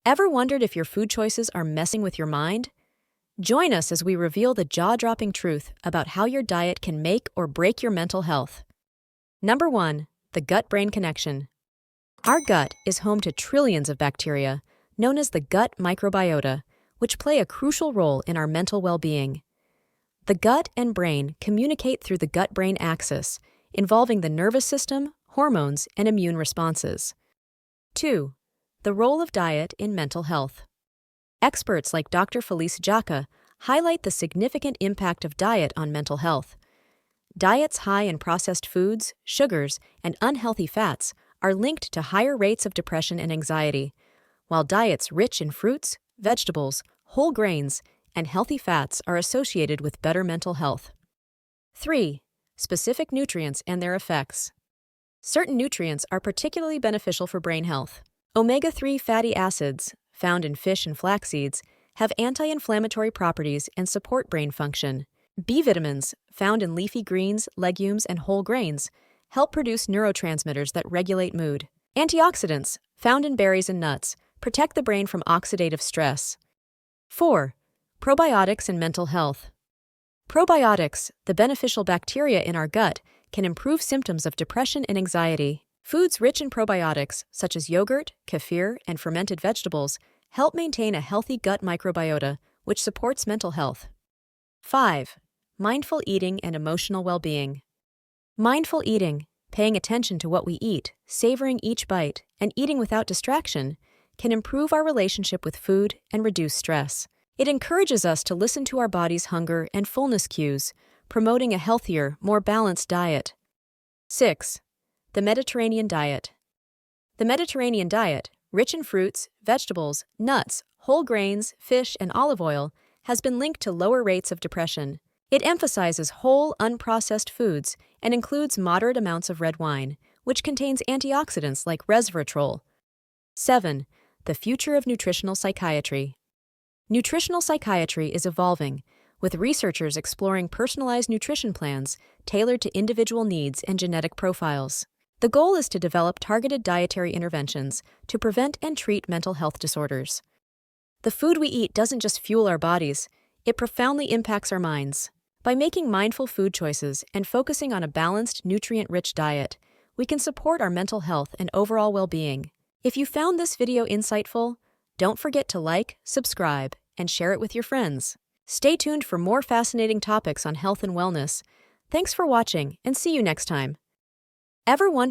Ever wondered if your food choices are messing with your mind? Join us as we reveal the jaw-dropping truth about how your diet can make or break your mental health. Number 1. The gut-brain connection. Our gut is home to trillions of bacteria, known as the gut microbiota, which play a crucial role in our mental well-being. The gut and brain communicate through the gut-brain axis, involving the nervous system, hormones, and immune responses. 2. The role of diet in mental health. Experts like Dr. Felice Jacka highlight the significant impact of diet on mental health. Diets high in processed foods, sugars, and unhealthy fats are linked to higher rates of depression and anxiety, while diets rich in fruits, vegetables, whole grains, and healthy fats are associated with better mental health. 3. Specific nutrients and their effects. Certain nutrients are particularly beneficial for brain health. Omega-3 fatty acids, found in fish and flax seeds, have anti-inflammatory properties and support brain function. B vitamins, found in leafy greens, legumes, and whole grains, help produce neurotransmitters that regulate mood. Antioxidants, found in berries and nuts, protect the brain from oxidative stress. 4. Probiotics and mental health. Probiotics, the beneficial bacteria in our gut, can improve symptoms of depression and anxiety. Foods rich in probiotics, such as yogurt, kefir, and fermented vegetables, help maintain a healthy gut microbiota, which supports mental health. 5. Mindful eating and emotional well-being. Mindful eating, paying attention to what we eat, savoring each bite, and eating without distraction, can improve our relationship with food and reduce stress. It encourages us to listen to our body's hunger and fullness cues, promoting a healthier, more balanced diet. 6. The Mediterranean diet. The Mediterranean diet, rich in fruits, vegetables, nuts, whole grains, fish, and olive oil, has been linked to lower rates of depression. It emphasizes whole, unprocessed foods and includes moderate amounts of red wine, which contains antioxidants like resveratrol. 7. The future of nutritional psychiatry. Nutritional psychiatry is evolving, with researchers exploring personalized nutrition plans tailored to individual needs and genetic profiles. The goal is to develop targeted dietary interventions to prevent and treat mental health disorders. The food we eat doesn't just fuel our bodies, it profoundly impacts our minds. By making mindful food choices and focusing on a balanced, nutrient-rich diet, we can support our mental health and overall well-being. If you found this video insightful, don't forget to like, subscribe, and share it with your friends. Stay tuned for more fascinating topics on health and wellness. Thanks for watching, and see you next time. Ever wonder